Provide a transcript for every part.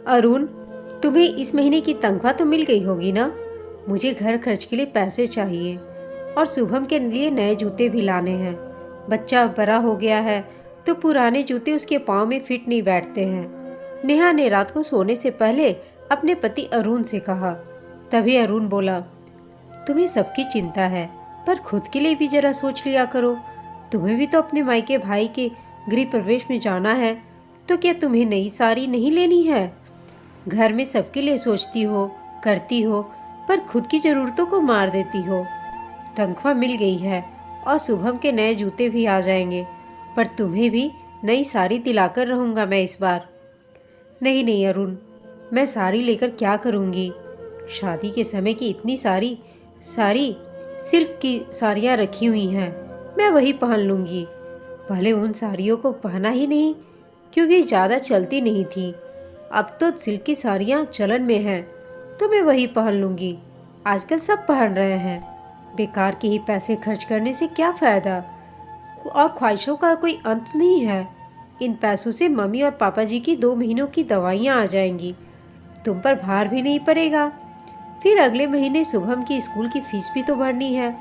अरुण, तुम्हें इस महीने की तनख्वाह तो मिल गई होगी ना? मुझे घर खर्च के लिए पैसे चाहिए और शुभम के लिए नए जूते भी लाने हैं। बच्चा बड़ा हो गया है तो पुराने जूते उसके पाँव में फिट नहीं बैठते हैं। नेहा ने रात को सोने से पहले अपने पति अरुण से कहा। तभी अरुण बोला, तुम्हें सबकी चिंता है पर खुद के लिए भी जरा सोच लिया करो। तुम्हें भी तो अपने मायके भाई के गृह प्रवेश में जाना है, तो क्या तुम्हें नई साड़ी नहीं लेनी है? घर में सबके लिए सोचती हो, करती हो, पर खुद की ज़रूरतों को मार देती हो। तनख्वाह मिल गई है और शुभम के नए जूते भी आ जाएंगे, पर तुम्हें भी नई साड़ी दिलाकर रहूँगा मैं इस बार। नहीं नहीं अरुण, मैं साड़ी लेकर क्या करूँगी? शादी के समय की इतनी सारी सिल्क की साड़ियाँ रखी हुई हैं, मैं वही पहन लूँगी। भले उन साड़ियों को पहना ही नहीं, क्योंकि ज़्यादा चलती नहीं थी। अब तो सिल्क की साड़ियाँ चलन में हैं, तो मैं वही पहन लूँगी। आजकल सब पहन रहे हैं। बेकार के ही पैसे खर्च करने से क्या फ़ायदा? और ख्वाहिशों का कोई अंत नहीं है। इन पैसों से मम्मी और पापा जी की 2 महीनों की दवाइयाँ आ जाएंगी। तुम पर भार भी नहीं पड़ेगा। फिर अगले महीने शुभम की स्कूल की फीस भी तो भरनी है।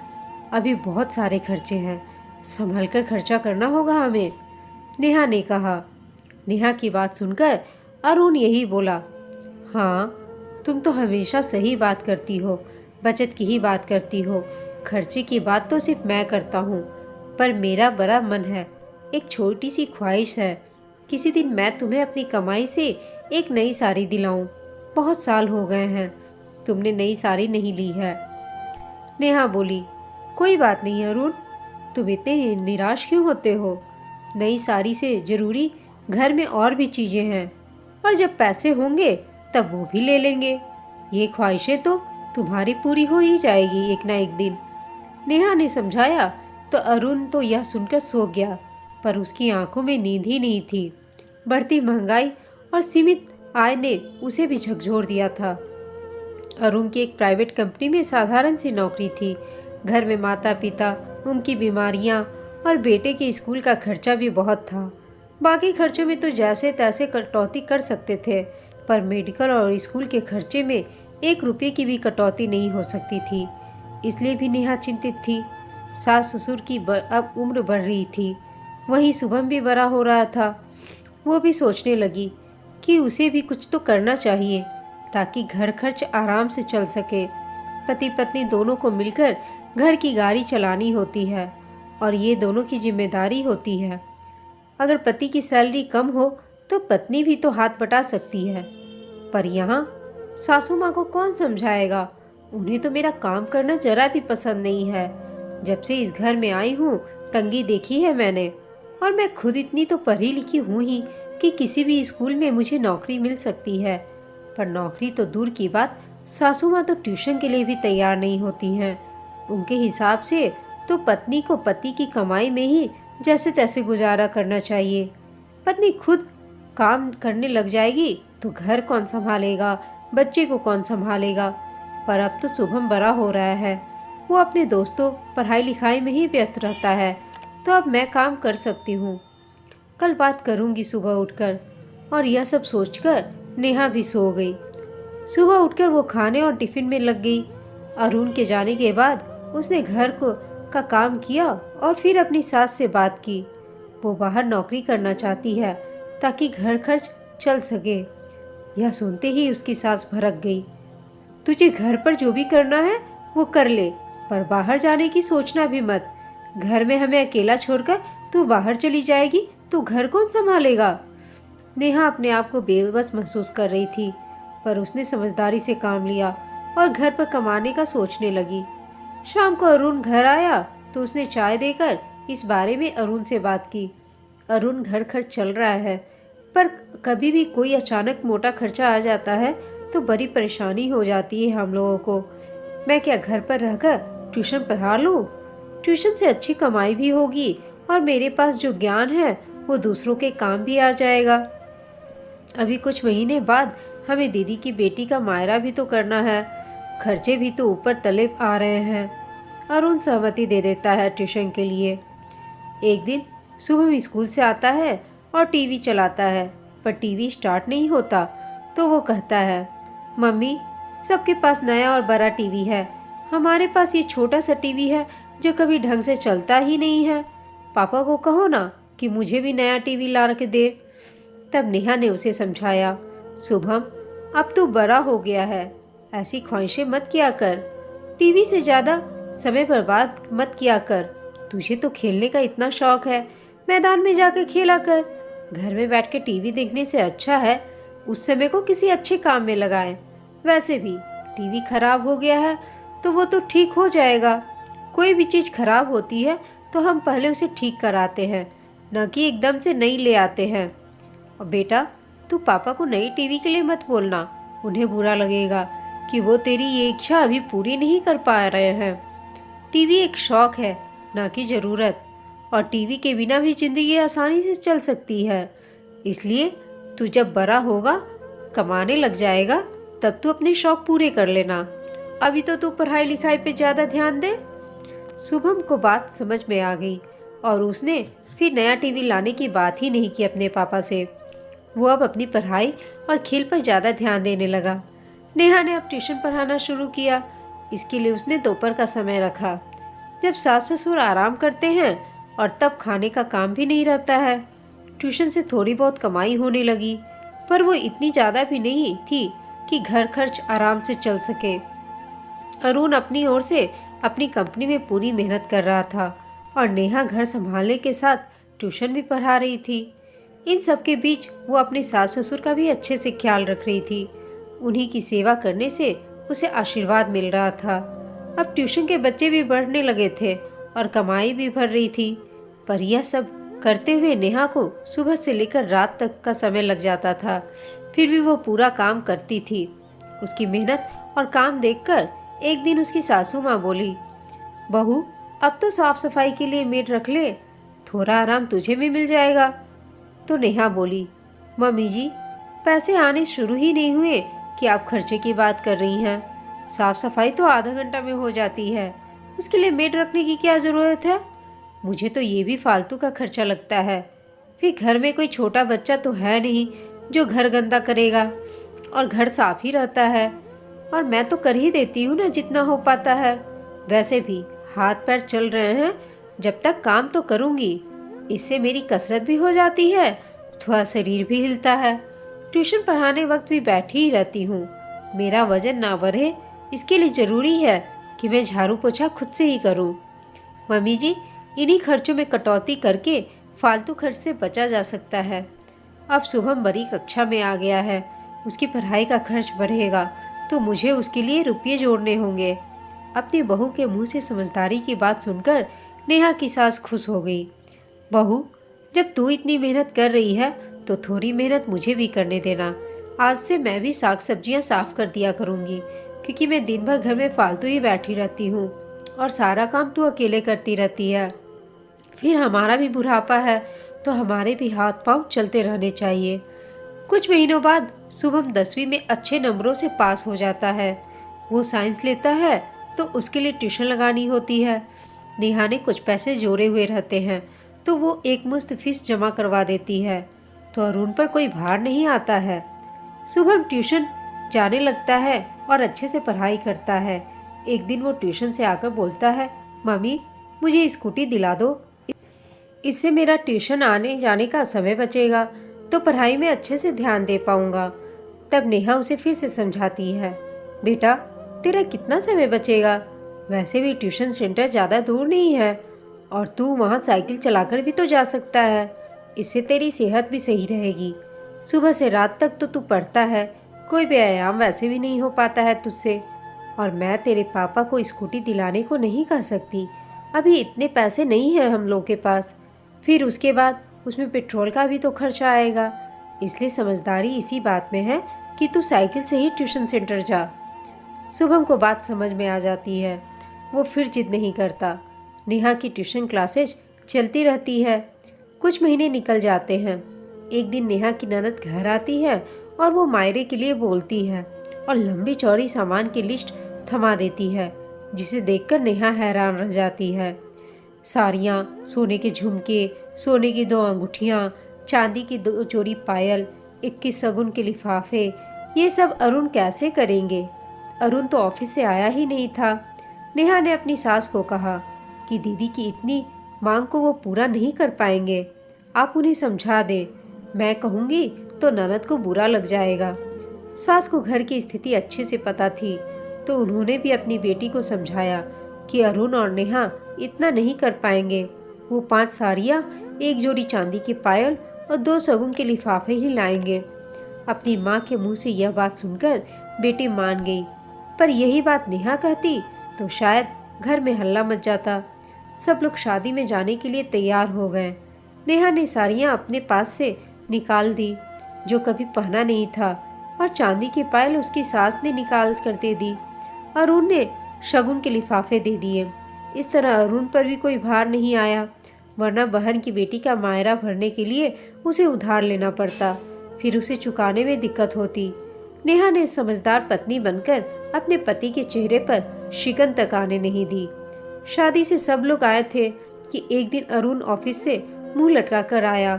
अभी बहुत सारे खर्चे हैं, संभल कर खर्चा करना होगा हमें, नेहा ने कहा। नेहा की बात सुनकर अरुण यही बोला, हाँ, तुम तो हमेशा सही बात करती हो, बचत की ही बात करती हो। खर्चे की बात तो सिर्फ मैं करता हूँ, पर मेरा बड़ा मन है, एक छोटी सी ख्वाहिश है, किसी दिन मैं तुम्हें अपनी कमाई से एक नई साड़ी दिलाऊं। बहुत साल हो गए हैं, तुमने नई साड़ी नहीं ली है। नेहा बोली, कोई बात नहीं अरुण, तुम इतने निराश क्यों होते हो? नई साड़ी से ज़रूरी घर में और भी चीज़ें हैं, और जब पैसे होंगे तब वो भी ले लेंगे। ये ख्वाहिशें तो तुम्हारी पूरी हो ही जाएगी एक ना एक दिन, नेहा ने समझाया। तो अरुण तो यह सुनकर सो गया, पर उसकी आंखों में नींद ही नहीं थी। बढ़ती महंगाई और सीमित आय ने उसे भी झकझोर दिया था। अरुण की एक प्राइवेट कंपनी में साधारण सी नौकरी थी। घर में माता पिता, उनकी बीमारियां और बेटे के स्कूल का खर्चा भी बहुत था। बाकी खर्चों में तो जैसे तैसे कटौती कर सकते थे, पर मेडिकल और स्कूल के खर्चे में 1 रुपये की भी कटौती नहीं हो सकती थी। इसलिए भी नेहा चिंतित थी। सास ससुर की अब उम्र बढ़ रही थी, वहीं शुभम भी बड़ा हो रहा था। वो भी सोचने लगी कि उसे भी कुछ तो करना चाहिए, ताकि घर खर्च आराम से चल सके। पति पत्नी दोनों को मिलकर घर की गाड़ी चलानी होती है, और ये दोनों की जिम्मेदारी होती है। अगर पति की सैलरी कम हो तो पत्नी भी तो हाथ बटा सकती है, पर यहाँ सासू माँ को कौन समझाएगा? उन्हें तो मेरा काम करना जरा भी पसंद नहीं है। जब से इस घर में आई हूँ तंगी देखी है मैंने, और मैं खुद इतनी तो पढ़ी लिखी हूँ ही कि किसी भी स्कूल में मुझे नौकरी मिल सकती है। पर नौकरी तो दूर की बात, सासू माँ तो ट्यूशन के लिए भी तैयार नहीं होती हैं। उनके हिसाब से तो पत्नी को पति की कमाई में ही जैसे तैसे गुजारा करना चाहिए। पत्नी खुद काम करने लग जाएगी तो घर कौन संभालेगा, बच्चे को कौन संभालेगा? पर अब तो शुभम बड़ा हो रहा है, वो अपने दोस्तों पढ़ाई लिखाई में ही व्यस्त रहता है, तो अब मैं काम कर सकती हूँ। कल बात करूँगी सुबह उठकर। और यह सब सोचकर नेहा भी सो गई। सुबह उठकर वो खाने और टिफिन में लग गई। अरुण के जाने के बाद उसने घर का काम किया और फिर अपनी सास से बात की। वो बाहर नौकरी करना चाहती है ताकि घर खर्च चल सके। यह सुनते ही उसकी सास भड़क गई। तुझे घर पर जो भी करना है वो कर ले, पर बाहर जाने की सोचना भी मत। घर में हमें अकेला छोड़कर तू बाहर चली जाएगी तो घर कौन संभालेगा? नेहा अपने आप को बेबस महसूस कर रही थी, पर उसने समझदारी से काम लिया और घर पर कमाने का सोचने लगी। शाम को अरुण घर आया तो उसने चाय देकर इस बारे में अरुण से बात की। अरुण, घर खर्च चल रहा है, पर कभी भी कोई अचानक मोटा खर्चा आ जाता है तो बड़ी परेशानी हो जाती है हम लोगों को। मैं क्या घर पर रहकर ट्यूशन पढ़ा लूँ? ट्यूशन से अच्छी कमाई भी होगी और मेरे पास जो ज्ञान है वो दूसरों के काम भी आ जाएगा। अभी कुछ महीने बाद हमें दीदी की बेटी का मायरा भी तो करना है, खर्चे भी तो ऊपर तले आ रहे हैं। अरुण सहमति दे देता है ट्यूशन के लिए। एक दिन शुभम स्कूल से आता है और टीवी चलाता है, पर टीवी स्टार्ट नहीं होता। तो वो कहता है, मम्मी सबके पास नया और बड़ा टीवी है, हमारे पास ये छोटा सा टीवी है जो कभी ढंग से चलता ही नहीं है। पापा को कहो ना कि मुझे भी नया टीवी ला के दे। तब नेहा ने उसे समझाया, शुभम अब तू बड़ा हो गया है, ऐसी ख्वाहिशें मत किया कर, टीवी से ज़्यादा समय बर्बाद मत किया कर। तुझे तो खेलने का इतना शौक है, मैदान में जाकर खेला कर। घर में बैठ के टीवी देखने से अच्छा है उस समय को किसी अच्छे काम में लगाएं। वैसे भी टीवी खराब हो गया है तो वो तो ठीक हो जाएगा। कोई भी चीज़ खराब होती है तो हम पहले उसे ठीक कराते हैं, न कि एकदम से नई ले आते हैं। और बेटा तू पापा को नई टीवी के लिए मत बोलना, उन्हें बुरा लगेगा कि वो तेरी ये इच्छा अभी पूरी नहीं कर पा रहे हैं। टीवी एक शौक है, ना कि ज़रूरत, और टीवी के बिना भी ज़िंदगी आसानी से चल सकती है। इसलिए तू जब बड़ा होगा, कमाने लग जाएगा, तब तू अपने शौक पूरे कर लेना। अभी तो तू पढ़ाई लिखाई पे ज़्यादा ध्यान दे। शुभम को बात समझ में आ गई और उसने फिर नया टीवी लाने की बात ही नहीं की अपने पापा से। वो अब अपनी पढ़ाई और खेल पर ज़्यादा ध्यान देने लगा। नेहा ने अब ट्यूशन पढ़ाना शुरू किया। इसके लिए उसने दोपहर का समय रखा, जब सास ससुर आराम करते हैं और तब खाने का काम भी नहीं रहता है। ट्यूशन से थोड़ी बहुत कमाई होने लगी, पर वो इतनी ज़्यादा भी नहीं थी कि घर खर्च आराम से चल सके। अरुण अपनी ओर से अपनी कंपनी में पूरी मेहनत कर रहा था और नेहा घर संभालने के साथ ट्यूशन भी पढ़ा रही थी। इन सब के बीच वो अपने सास ससुर का भी अच्छे से ख्याल रख रही थी। उन्हीं की सेवा करने से उसे आशीर्वाद मिल रहा था। अब ट्यूशन के बच्चे भी बढ़ने लगे थे और कमाई भी बढ़ रही थी। पर यह सब करते हुए नेहा को सुबह से लेकर रात तक का समय लग जाता था। फिर भी वो पूरा काम करती थी। उसकी मेहनत और काम देखकर एक दिन उसकी सासू माँ बोली, बहू अब तो साफ सफाई के लिए मेड रख ले, थोड़ा आराम तुझे भी मिल जाएगा। तो नेहा बोली, मम्मी जी पैसे आने शुरू ही नहीं हुए कि आप खर्चे की बात कर रही हैं। साफ सफाई तो आधा घंटा में हो जाती है, उसके लिए मेड रखने की क्या ज़रूरत है। मुझे तो ये भी फालतू का खर्चा लगता है। फिर घर में कोई छोटा बच्चा तो है नहीं जो घर गंदा करेगा, और घर साफ ही रहता है, और मैं तो कर ही देती हूँ ना जितना हो पाता है। वैसे भी हाथ पैर चल रहे हैं, जब तक काम तो करूँगी, इससे मेरी कसरत भी हो जाती है, थोड़ा शरीर भी हिलता है। ट्यूशन पढ़ाने वक्त भी बैठी ही रहती हूँ। मेरा वजन ना बढ़े, इसके लिए ज़रूरी है कि मैं झाड़ू पोछा खुद से ही करूँ। मम्मी जी इन्हीं खर्चों में कटौती करके फालतू खर्च से बचा जा सकता है। अब शुभम बड़ी कक्षा में आ गया है, उसकी पढ़ाई का खर्च बढ़ेगा तो मुझे उसके लिए रुपये जोड़ने होंगे। अपनी बहू के मुंह से समझदारी की बात सुनकर नेहा की सास खुश हो गई। बहू जब तू इतनी मेहनत कर रही है तो थोड़ी मेहनत मुझे भी करने देना। आज से मैं भी साग सब्जियां साफ कर दिया करूँगी, क्योंकि मैं दिन भर घर में फालतू ही बैठी रहती हूँ और सारा काम तू अकेले करती रहती है। फिर हमारा भी बुढ़ापा है तो हमारे भी हाथ पांव चलते रहने चाहिए। कुछ महीनों बाद शुभम 10वीं में अच्छे नंबरों से पास हो जाता है। वो साइंस लेता है तो उसके लिए ट्यूशन लगानी होती है। नेहा ने कुछ पैसे जोड़े हुए रहते हैं तो वो एक मुश्त फीस जमा करवा देती है, तो अरुण पर कोई भार नहीं आता है। शुभम ट्यूशन जाने लगता है और अच्छे से पढ़ाई करता है। एक दिन वो ट्यूशन से आकर बोलता है, मम्मी मुझे स्कूटी दिला दो, इससे मेरा ट्यूशन आने जाने का समय बचेगा तो पढ़ाई में अच्छे से ध्यान दे पाऊंगा। तब नेहा उसे फिर से समझाती है, बेटा तेरा कितना समय बचेगा, वैसे भी ट्यूशन सेंटर ज़्यादा दूर नहीं है और तू वहाँ साइकिल चलाकर भी तो जा सकता है, इससे तेरी सेहत भी सही रहेगी। सुबह से रात तक तो तू पढ़ता है, कोई व्यायाम वैसे भी नहीं हो पाता है तुझसे, और मैं तेरे पापा को स्कूटी दिलाने को नहीं कह सकती, अभी इतने पैसे नहीं हैं हम लोग के पास। फिर उसके बाद उसमें पेट्रोल का भी तो खर्चा आएगा, इसलिए समझदारी इसी बात में है कि तू साइकिल से ही ट्यूशन सेंटर जा। शुभम को बात समझ में आ जाती है, वो फिर जिद नहीं करता। नेहा की ट्यूशन क्लासेज चलती रहती है। कुछ महीने निकल जाते हैं। एक दिन नेहा की ननद घर आती है और वो मायरे के लिए बोलती है और लंबी चौड़ी सामान की लिस्ट थमा देती है, जिसे देखकर नेहा हैरान रह जाती है। साड़ियाँ, सोने के झुमके, सोने की 2 अंगूठियाँ, चांदी की 2 जोड़ी पायल, 21 शगुन के लिफाफे, ये सब अरुण कैसे करेंगे? अरुण तो ऑफिस से आया ही नहीं था। नेहा ने अपनी सास को कहा कि दीदी की इतनी मांग को वो पूरा नहीं कर पाएंगे, आप उन्हें समझा दें। मैं कहूँगी तो ननद को बुरा लग जाएगा। सास को घर की स्थिति अच्छे से पता थी, तो उन्होंने भी अपनी बेटी को समझाया कि अरुण और नेहा इतना नहीं कर पाएंगे। वो 5 साड़ियाँ, 1 जोड़ी चांदी के पायल और 2 शगुन के लिफाफे ही लाएंगे। अपनी माँ के मुंह से यह बात सुनकर बेटी मान गई, पर यही बात नेहा कहती तो शायद घर में हल्ला मच जाता। सब लोग शादी में जाने के लिए तैयार हो गए। नेहा ने साड़ियाँ अपने पास से निकाल दी जो कभी पहना नहीं था, और चांदी के पायल उसकी सास ने निकाल कर दे दी। अरुण ने शगुन के लिफाफे दे दिए। इस तरह अरुण पर भी कोई भार नहीं आया, वरना बहन की बेटी का मायरा भरने के लिए उसे उधार लेना पड़ता, फिर उसे चुकाने में दिक्कत होती। नेहा ने समझदार पत्नी बनकर अपने पति के चेहरे पर शिकन तक आने नहीं दी। शादी से सब लोग आए थे कि एक दिन अरुण ऑफिस से मुंह लटका कर आया।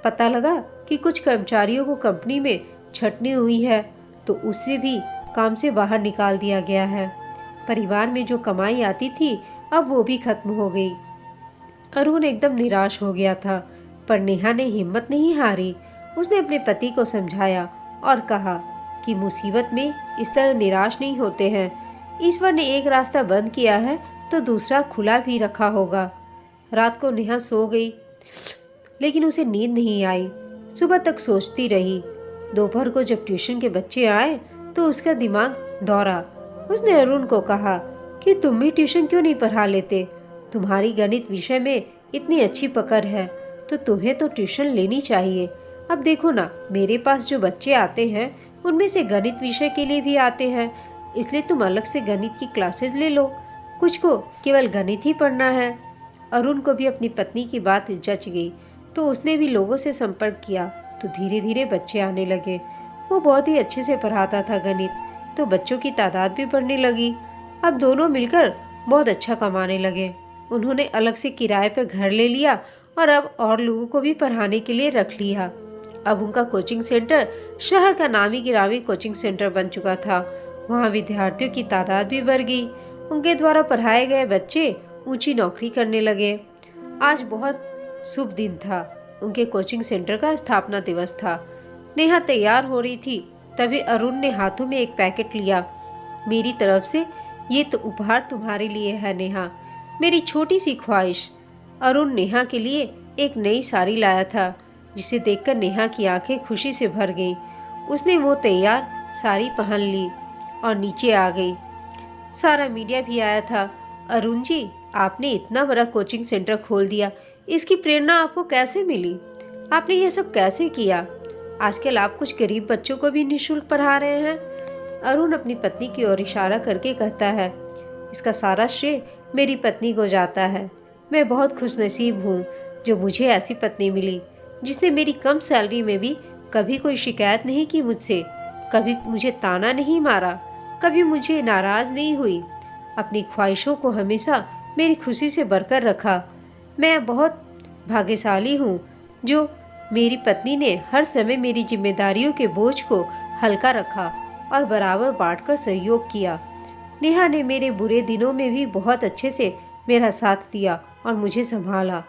पता लगा कि कुछ कर्मचारियों को कंपनी में छटनी हुई है, तो उसे भी काम से बाहर निकाल दिया गया है। परिवार में जो कमाई आती थी अब वो भी खत्म हो गई। अरुण एकदम निराश हो गया था, पर नेहा ने हिम्मत नहीं हारी। उसने अपने पति को समझाया और कहा कि मुसीबत में इस तरह निराश नहीं होते हैं। ईश्वर ने एक रास्ता बंद किया है तो दूसरा खुला भी रखा होगा। रात को नेहा सो गई, लेकिन उसे नींद नहीं आई। सुबह तक सोचती रही। दोपहर को जब ट्यूशन के बच्चे आए तो उसका दिमाग दौड़ा। उसने अरुण को कहा कि तुम भी ट्यूशन क्यों नहीं पढ़ा लेते? तुम्हारी गणित विषय में इतनी अच्छी पकड़ है तो तुम्हें तो ट्यूशन लेनी चाहिए। अब देखो ना, मेरे पास जो बच्चे आते हैं उनमें से गणित विषय के लिए भी आते हैं, इसलिए तुम अलग से गणित की क्लासेस ले लो। कुछ को केवल गणित ही पढ़ना है। अरुण को भी अपनी पत्नी की बात जच गई, तो उसने भी लोगों से संपर्क किया, तो धीरे धीरे बच्चे आने लगे। वो बहुत ही अच्छे से पढ़ाता था गणित, तो बच्चों की तादाद भी बढ़ने लगी। अब दोनों मिलकर बहुत अच्छा कमाने लगे। उन्होंने अलग से किराए पर घर ले लिया और अब और लोगों को भी पढ़ाने के लिए रख लिया। अब उनका कोचिंग सेंटर शहर का नामी गिरामी कोचिंग सेंटर बन चुका था। वहाँ विद्यार्थियों की तादाद भी बढ़ गई। उनके द्वारा पढ़ाए गए बच्चे ऊंची नौकरी करने लगे। आज बहुत शुभ दिन था। उनके कोचिंग सेंटर का स्थापना दिवस था। नेहा तैयार हो रही थी, तभी अरुण ने हाथों में एक पैकेट लिया। मेरी तरफ से ये तो उपहार तुम्हारे लिए है नेहा, मेरी छोटी सी ख्वाहिश। अरुण नेहा के लिए एक नई साड़ी लाया था, जिसे देखकर नेहा की आंखें खुशी से भर गईं। उसने वो तैयार साड़ी पहन ली और नीचे आ गई। सारा मीडिया भी आया था। अरुण जी, आपने इतना बड़ा कोचिंग सेंटर खोल दिया, इसकी प्रेरणा आपको कैसे मिली? आपने ये सब कैसे किया? आजकल आप कुछ गरीब बच्चों को भी निःशुल्क पढ़ा रहे हैं। अरुण अपनी पत्नी की ओर इशारा करके कहता है, इसका सारा श्रेय मेरी पत्नी को जाता है। मैं बहुत खुशनसीब हूँ जो मुझे ऐसी पत्नी मिली, जिसने मेरी कम सैलरी में भी कभी कोई शिकायत नहीं की मुझसे, कभी मुझे ताना नहीं मारा, कभी मुझे नाराज नहीं हुई, अपनी ख्वाहिशों को हमेशा मेरी खुशी से बरकरार रखा। मैं बहुत भाग्यशाली हूँ जो मेरी पत्नी ने हर समय मेरी जिम्मेदारियों के बोझ को हल्का रखा और बराबर बांटकर सहयोग किया। नेहा ने मेरे बुरे दिनों में भी बहुत अच्छे से मेरा साथ दिया और मुझे संभाला,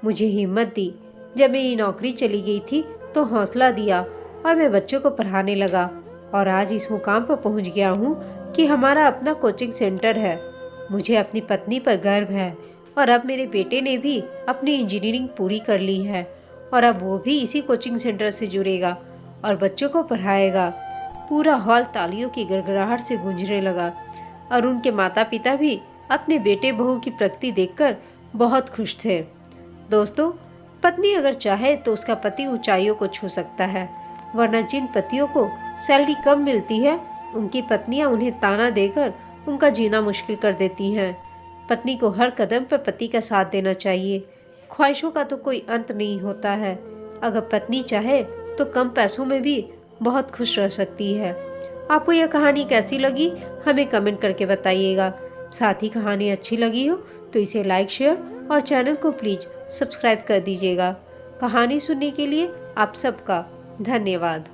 मुझे हिम्मत दी। जब मेरी नौकरी चली गई थी तो हौसला दिया और मैं बच्चों को पढ़ाने लगा, और आज इस मुकाम पर पहुंच गया हूं कि हमारा अपना कोचिंग सेंटर है। मुझे अपनी पत्नी पर गर्व है, और अब मेरे बेटे ने भी अपनी इंजीनियरिंग पूरी कर ली है और अब वो भी इसी कोचिंग सेंटर से जुड़ेगा और बच्चों को पढ़ाएगा। पूरा हॉल तालियों की गड़गड़ाहट से गूंजने लगा। अरुण के माता पिता भी अपने बेटे बहू की प्रगति देखकर बहुत खुश थे। दोस्तों, पत्नी अगर चाहे तो उसका पति ऊंचाइयों को छू सकता है, वरना जिन पतियों को सैलरी कम मिलती है उनकी पत्नियां उन्हें ताना देकर उनका जीना मुश्किल कर देती हैं। पत्नी को हर कदम पर पति का साथ देना चाहिए। ख्वाहिशों का तो कोई अंत नहीं होता है। अगर पत्नी चाहे तो कम पैसों में भी बहुत खुश रह सकती है। आपको यह कहानी कैसी लगी हमें कमेंट करके बताइएगा। साथ ही कहानी अच्छी लगी हो तो इसे लाइक, शेयर और चैनल को प्लीज़ सब्सक्राइब कर दीजिएगा। कहानी सुनने के लिए आप सबका धन्यवाद।